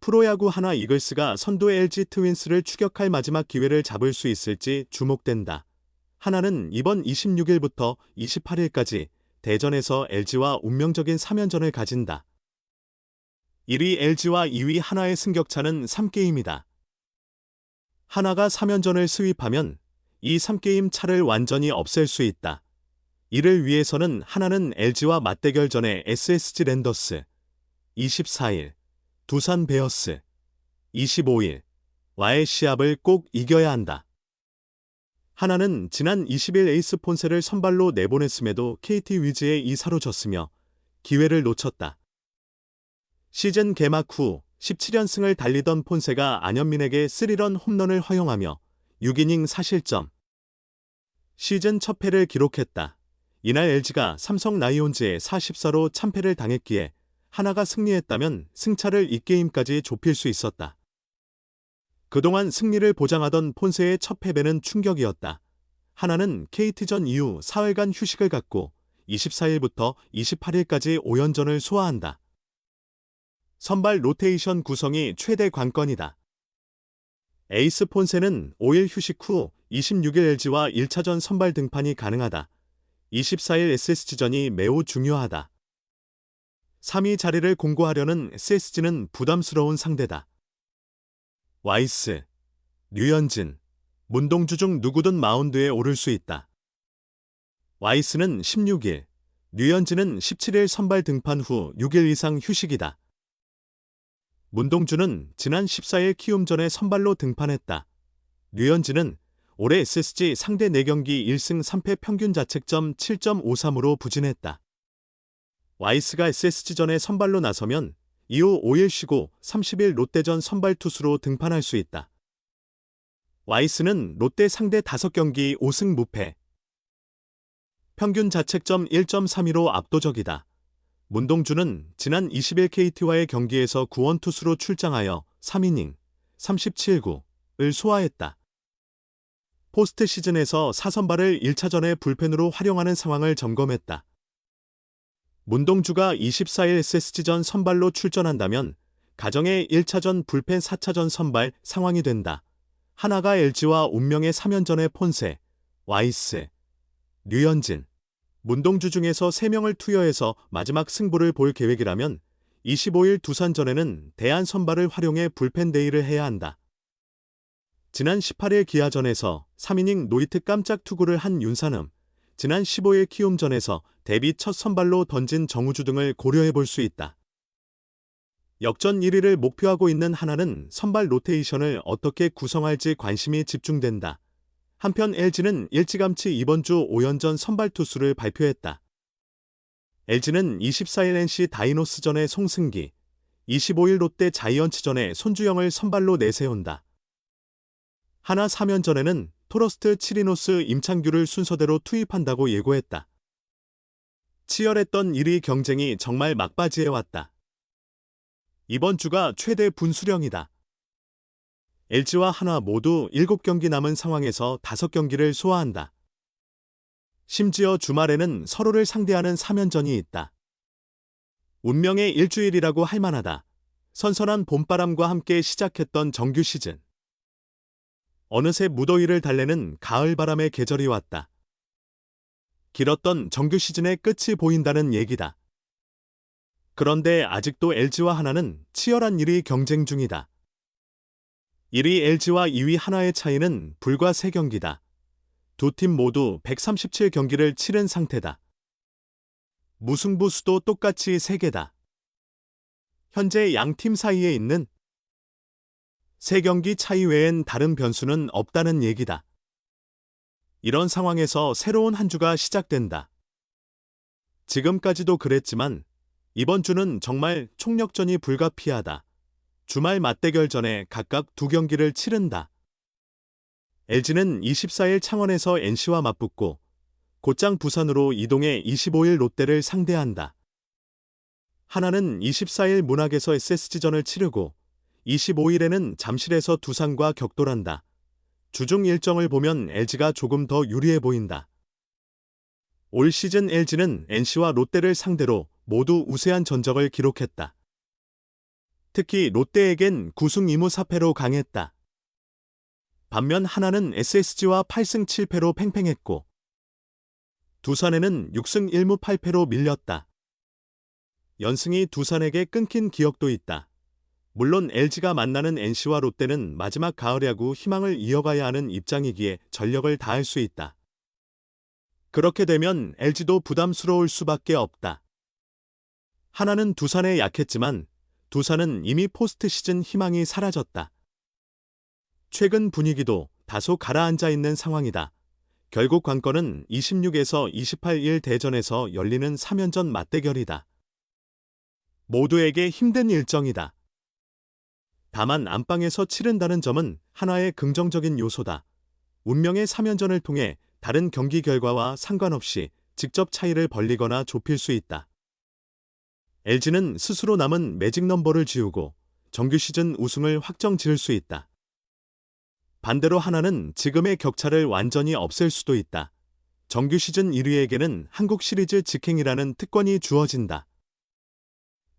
프로야구 하나 이글스가 선두 LG 트윈스를 추격할 마지막 기회를 잡을 수 있을지 주목된다. 하나는 이번 26일부터 28일까지 대전에서 LG와 운명적인 3연전을 가진다. 1위 LG와 2위 하나의 승격차는 3게임이다. 하나가 3연전을 스윕하면 이 3게임 차를 완전히 없앨 수 있다. 이를 위해서는 하나는 LG와 맞대결 전에 SSG 랜더스, 24일, 두산 베어스, 25일, 와의 시합을 꼭 이겨야 한다. 하나는 지난 20일 에이스 폰세를 선발로 내보냈음에도 KT 위즈에 2사로 졌으며 기회를 놓쳤다. 시즌 개막 후 17연승을 달리던 폰세가 안현민에게 3런 홈런을 허용하며 6이닝 4실점. 시즌 첫 패를 기록했다. 이날 LG가 삼성 라이온즈에 44로 참패를 당했기에 하나가 승리했다면 승차를 이 게임까지 좁힐 수 있었다. 그동안 승리를 보장하던 폰세의 첫 패배는 충격이었다. 하나는 KT전 이후 4일간 휴식을 갖고 24일부터 28일까지 5연전을 소화한다. 선발 로테이션 구성이 최대 관건이다. 에이스 폰세는 5일 휴식 후 26일 LG와 1차전 선발 등판이 가능하다. 24일 SSG전이 매우 중요하다. 3위 자리를 공고하려는 SSG는 부담스러운 상대다. 와이스, 류현진, 문동주 중 누구든 마운드에 오를 수 있다. 와이스는 16일, 류현진은 17일 선발 등판 후 6일 이상 휴식이다. 문동주는 지난 14일 키움전에 선발로 등판했다. 류현진은 올해 SSG 상대 4경기 1승 3패 평균 자책점 7.53으로 부진했다. 와이스가 SSG전에 선발로 나서면 이후 5일 쉬고 30일 롯데전 선발 투수로 등판할 수 있다. 와이스는 롯데 상대 5경기 5승 무패. 평균 자책점 1.32로 압도적이다. 문동주는 지난 20일 KT와의 경기에서 구원 투수로 출장하여 3이닝 37구를 소화했다. 포스트 시즌에서 4선발을 1차전에 불펜으로 활용하는 상황을 점검했다. 문동주가 24일 SSG전 선발로 출전한다면 가정의 1차전 불펜 4차전 선발 상황이 된다. 하나가 LG와 운명의 3연전의 폰세, 와이스, 류현진, 문동주 중에서 3명을 투여해서 마지막 승부를 볼 계획이라면 25일 두산전에는 대안 선발을 활용해 불펜 데이를 해야 한다. 지난 18일 기아전에서 3이닝 노히트 깜짝 투구를 한 윤산음, 지난 15일 키움전에서 데뷔 첫 선발로 던진 정우주 등을 고려해 볼 수 있다. 역전 1위를 목표하고 있는 하나는 선발 로테이션을 어떻게 구성할지 관심이 집중된다. 한편 LG는 일찌감치 이번 주 5연전 선발 투수를 발표했다. LG는 24일 NC 다이노스전의 송승기, 25일 롯데 자이언츠전에 손주영을 선발로 내세운다. 하나 3연전에는 토러스트 치리노스 임창규를 순서대로 투입한다고 예고했다. 치열했던 1위 경쟁이 정말 막바지에 왔다. 이번 주가 최대 분수령이다. LG와 하나 모두 7경기 남은 상황에서 5경기를 소화한다. 심지어 주말에는 서로를 상대하는 3연전이 있다. 운명의 일주일이라고 할 만하다. 선선한 봄바람과 함께 시작했던 정규 시즌. 어느새 무더위를 달래는 가을바람의 계절이 왔다. 길었던 정규 시즌의 끝이 보인다는 얘기다. 그런데 아직도 LG와 하나는 치열한 1위 경쟁 중이다. 1위 LG와 2위 하나의 차이는 불과 3경기다. 두 팀 모두 137경기를 치른 상태다. 무승부 수도 똑같이 3개다. 현재 양팀 사이에 있는 3경기 차이 외엔 다른 변수는 없다는 얘기다. 이런 상황에서 새로운 한 주가 시작된다. 지금까지도 그랬지만 이번 주는 정말 총력전이 불가피하다. 주말 맞대결 전에 각각 2경기를 치른다. LG는 24일 창원에서 NC와 맞붙고 곧장 부산으로 이동해 25일 롯데를 상대한다. 하나는 24일 문학에서 SSG전을 치르고 25일에는 잠실에서 두산과 격돌한다. 주중 일정을 보면 LG가 조금 더 유리해 보인다. 올 시즌 LG는 NC와 롯데를 상대로 모두 우세한 전적을 기록했다. 특히 롯데에겐 9승 2무 4패로 강했다. 반면 하나는 SSG와 8승 7패로 팽팽했고 두산에는 6승 1무 8패로 밀렸다. 연승이 두산에게 끊긴 기억도 있다. 물론 LG가 만나는 NC와 롯데는 마지막 가을 야구 희망을 이어가야 하는 입장이기에 전력을 다할 수 있다. 그렇게 되면 LG도 부담스러울 수밖에 없다. 하나는 두산에 약했지만 두산은 이미 포스트 시즌 희망이 사라졌다. 최근 분위기도 다소 가라앉아 있는 상황이다. 결국 관건은 26에서 28일 대전에서 열리는 3연전 맞대결이다. 모두에게 힘든 일정이다. 다만 안방에서 치른다는 점은 하나의 긍정적인 요소다. 운명의 3연전을 통해 다른 경기 결과와 상관없이 직접 차이를 벌리거나 좁힐 수 있다. LG는 스스로 남은 매직 넘버를 지우고 정규 시즌 우승을 확정 지을 수 있다. 반대로 하나는 지금의 격차를 완전히 없앨 수도 있다. 정규 시즌 1위에게는 한국 시리즈 직행이라는 특권이 주어진다.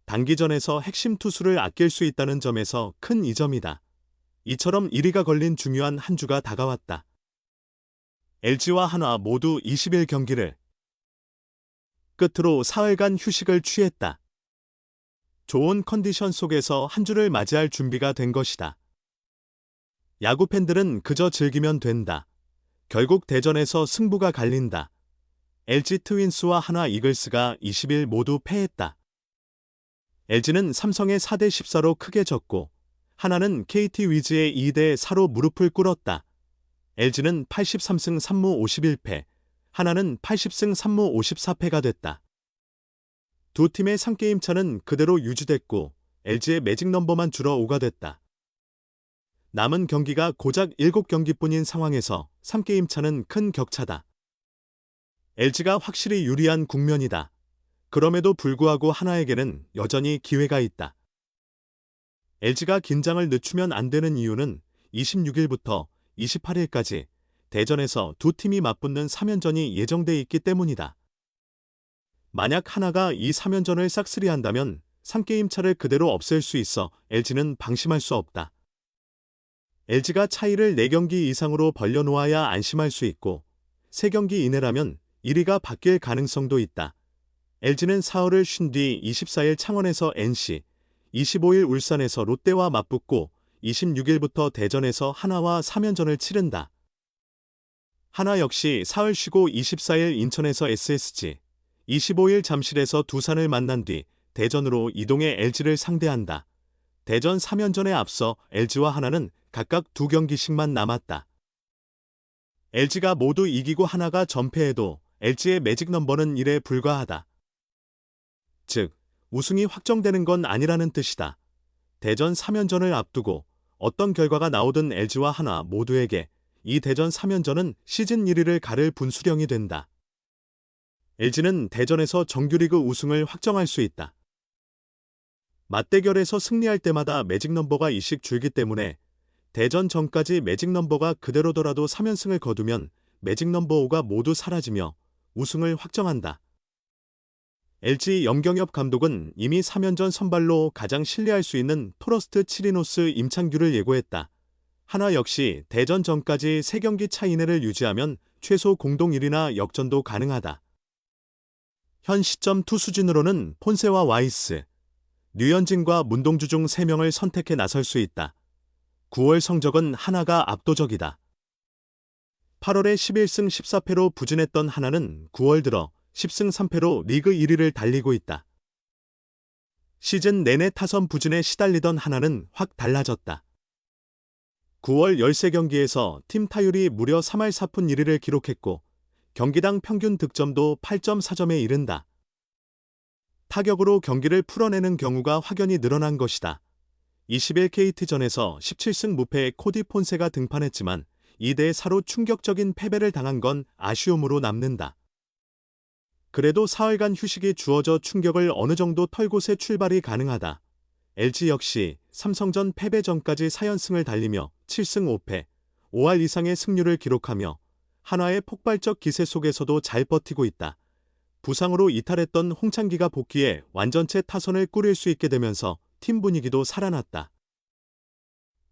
단기전에서 핵심 투수를 아낄 수 있다는 점에서 큰 이점이다. 이처럼 1위가 걸린 중요한 한 주가 다가왔다. LG와 한화 모두 20일 경기를 끝으로 사흘간 휴식을 취했다. 좋은 컨디션 속에서 한 주를 맞이할 준비가 된 것이다. 야구 팬들은 그저 즐기면 된다. 결국 대전에서 승부가 갈린다. LG 트윈스와 한화 이글스가 20일 모두 패했다. LG는 삼성의 4대 14로 크게 졌고 하나는 KT 위즈의 2대 4로 무릎을 꿇었다. LG는 83승 3무 51패, 하나는 80승 3무 54패가 됐다. 두 팀의 3게임 차는 그대로 유지됐고 LG의 매직 넘버만 줄어 5가 됐다. 남은 경기가 고작 7경기뿐인 상황에서 3게임 차는 큰 격차다. LG가 확실히 유리한 국면이다. 그럼에도 불구하고 하나에게는 여전히 기회가 있다. LG가 긴장을 늦추면 안 되는 이유는 26일부터 28일까지 대전에서 두 팀이 맞붙는 3연전이 예정돼 있기 때문이다. 만약 하나가 이 3연전을 싹쓸이한다면 3게임 차를 그대로 없앨 수 있어 LG는 방심할 수 없다. LG가 차이를 4경기 이상으로 벌려놓아야 안심할 수 있고 3경기 이내라면 1위가 바뀔 가능성도 있다. LG는 사흘을 쉰 뒤 24일 창원에서 NC, 25일 울산에서 롯데와 맞붙고 26일부터 대전에서 하나와 3연전을 치른다. 하나 역시 사흘 쉬고 24일 인천에서 SSG, 25일 잠실에서 두산을 만난 뒤 대전으로 이동해 LG를 상대한다. 대전 3연전에 앞서 LG와 하나는 각각 2경기씩만 남았다. LG가 모두 이기고 하나가 전패해도 LG의 매직 넘버는 1에 불과하다. 즉, 우승이 확정되는 건 아니라는 뜻이다. 대전 3연전을 앞두고 어떤 결과가 나오든 LG와 하나 모두에게 이 대전 3연전은 시즌 1위를 가를 분수령이 된다. LG는 대전에서 정규리그 우승을 확정할 수 있다. 맞대결에서 승리할 때마다 매직 넘버가 2씩 줄기 때문에 대전 전까지 매직 넘버가 그대로더라도 3연승을 거두면 매직 넘버 5가 모두 사라지며 우승을 확정한다. LG 염경엽 감독은 이미 3연전 선발로 가장 신뢰할 수 있는 토러스트 치리노스 임창규를 예고했다. 하나 역시 대전 전까지 3경기 차 이내를 유지하면 최소 공동 1위나 역전도 가능하다. 현 시점 투수진으로는 폰세와 와이스, 류현진과 문동주 중 3명을 선택해 나설 수 있다. 9월 성적은 하나가 압도적이다. 8월에 11승 14패로 부진했던 하나는 9월 들어 10승 3패로 리그 1위를 달리고 있다. 시즌 내내 타선 부진에 시달리던 하나는 확 달라졌다. 9월 13경기에서 팀 타율이 무려 3할 4푼 1리를 기록했고 경기당 평균 득점도 8.4점에 이른다. 타격으로 경기를 풀어내는 경우가 확연히 늘어난 것이다. 20일 KT전에서 17승 무패의 코디 폰세가 등판했지만 2대 4로 충격적인 패배를 당한 건 아쉬움으로 남는다. 그래도 사흘간 휴식이 주어져 충격을 어느 정도 털고 새 출발이 가능하다. LG 역시 삼성전 패배 전까지 4연승을 달리며 7승 5패, 5할 이상의 승률을 기록하며 한화의 폭발적 기세 속에서도 잘 버티고 있다. 부상으로 이탈했던 홍창기가 복귀해 완전체 타선을 꾸릴 수 있게 되면서 팀 분위기도 살아났다.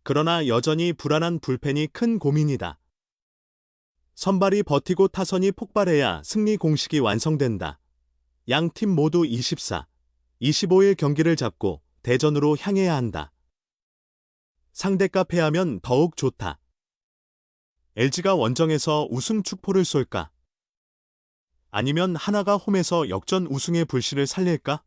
그러나 여전히 불안한 불펜이 큰 고민이다. 선발이 버티고 타선이 폭발해야 승리 공식이 완성된다. 양 팀 모두 24, 25일 경기를 잡고 대전으로 향해야 한다. 상대가 패하면 더욱 좋다. LG가 원정에서 우승 축포를 쏠까? 아니면 하나가 홈에서 역전 우승의 불씨를 살릴까?